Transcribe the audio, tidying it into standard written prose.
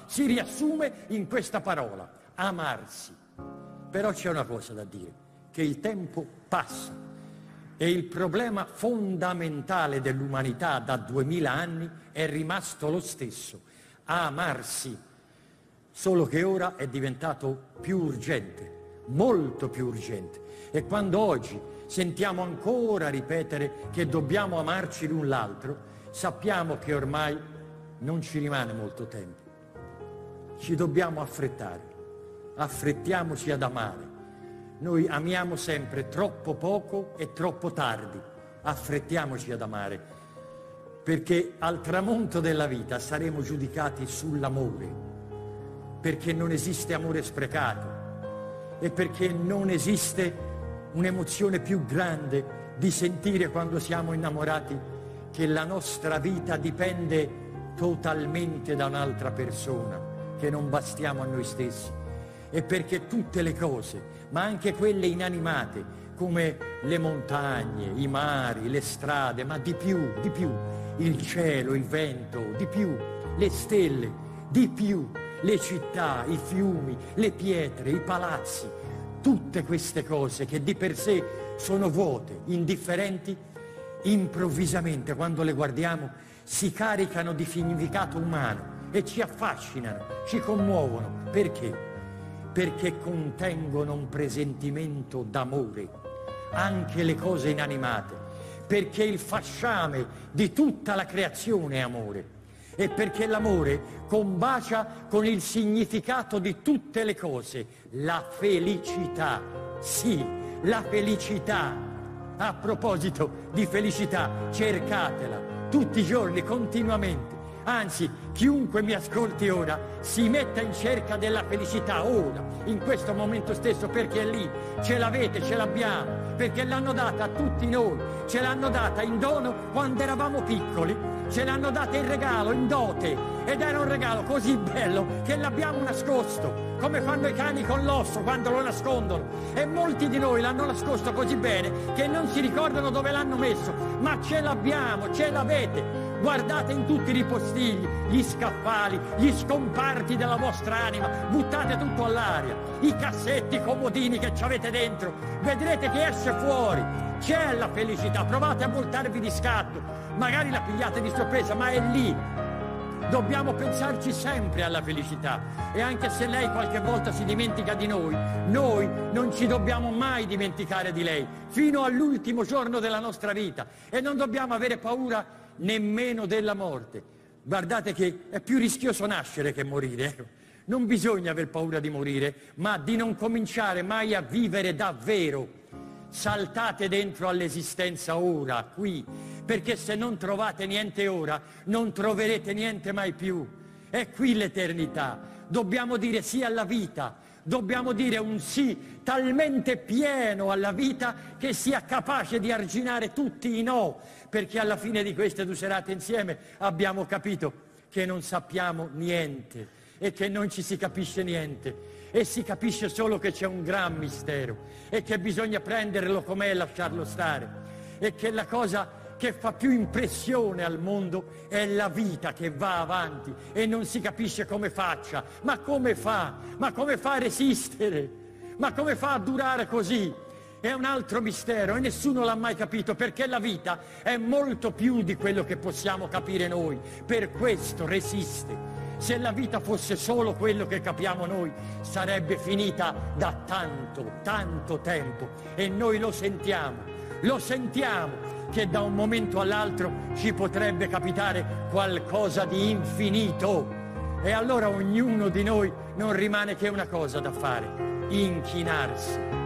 si riassume in questa parola, amarsi. Però c'è una cosa da dire, che il tempo passa e il problema fondamentale dell'umanità da 2000 anni è rimasto lo stesso, amarsi, solo che ora è diventato più urgente, molto più urgente. E quando oggi sentiamo ancora ripetere che dobbiamo amarci l'un l'altro, sappiamo che ormai non ci rimane molto tempo. Ci dobbiamo affrettare, affrettiamoci ad amare. Noi amiamo sempre troppo poco e troppo tardi, affrettiamoci ad amare, perché al tramonto della vita saremo giudicati sull'amore, perché non esiste amore sprecato e perché non esiste un'emozione più grande di sentire quando siamo innamorati che la nostra vita dipende totalmente da un'altra persona, che non bastiamo a noi stessi, e perché tutte le cose, ma anche quelle inanimate, come le montagne, i mari, le strade, ma di più, il cielo, il vento, di più, le stelle, di più, le città, i fiumi, le pietre, i palazzi, tutte queste cose che di per sé sono vuote, indifferenti, improvvisamente quando le guardiamo si caricano di significato umano e ci affascinano, ci commuovono. Perché? Perché contengono un presentimento d'amore, anche le cose inanimate, perché il fasciame di tutta la creazione è amore e perché l'amore combacia con il significato di tutte le cose, la felicità, sì, la felicità. A proposito di felicità, cercatela tutti i giorni, continuamente. Anzi, chiunque mi ascolti ora si metta in cerca della felicità ora, in questo momento stesso, perché è lì, ce l'avete, ce l'abbiamo, perché l'hanno data a tutti noi, ce l'hanno data in dono quando eravamo piccoli, ce l'hanno data in regalo, in dote, ed era un regalo così bello che l'abbiamo nascosto, come fanno i cani con l'osso quando lo nascondono, e molti di noi l'hanno nascosto così bene che non si ricordano dove l'hanno messo, ma ce l'abbiamo, ce l'avete. Guardate in tutti i ripostigli, gli scaffali, gli scomparti della vostra anima, buttate tutto all'aria, i cassetti, i comodini che ci avete dentro, vedrete che esce fuori, c'è la felicità, provate a voltarvi di scatto, magari la pigliate di sorpresa, ma è lì. Dobbiamo pensarci sempre alla felicità, e anche se lei qualche volta si dimentica di noi non ci dobbiamo mai dimenticare di lei, fino all'ultimo giorno della nostra vita, e non dobbiamo avere paura nemmeno della morte. Guardate che è più rischioso nascere che morire. Non bisogna aver paura di morire, ma di non cominciare mai a vivere davvero. Saltate dentro all'esistenza ora, qui, perché se non trovate niente ora, non troverete niente mai più. È qui l'eternità. Dobbiamo dire sì alla vita, dobbiamo dire un sì talmente pieno alla vita che sia capace di arginare tutti i no, perché alla fine di queste 2 serate insieme abbiamo capito che non sappiamo niente e che non ci si capisce niente, e si capisce solo che c'è un gran mistero e che bisogna prenderlo com'è e lasciarlo stare, e che la cosa che fa più impressione al mondo è la vita che va avanti e non si capisce come faccia. Ma come fa? Ma come fa a resistere? Ma come fa a durare così? È un altro mistero e nessuno l'ha mai capito, perché la vita è molto più di quello che possiamo capire noi, per questo resiste. Se la vita fosse solo quello che capiamo noi, sarebbe finita da tanto, tanto tempo, e noi lo sentiamo che da un momento all'altro ci potrebbe capitare qualcosa di infinito, e allora ognuno di noi non rimane che una cosa da fare: inchinarsi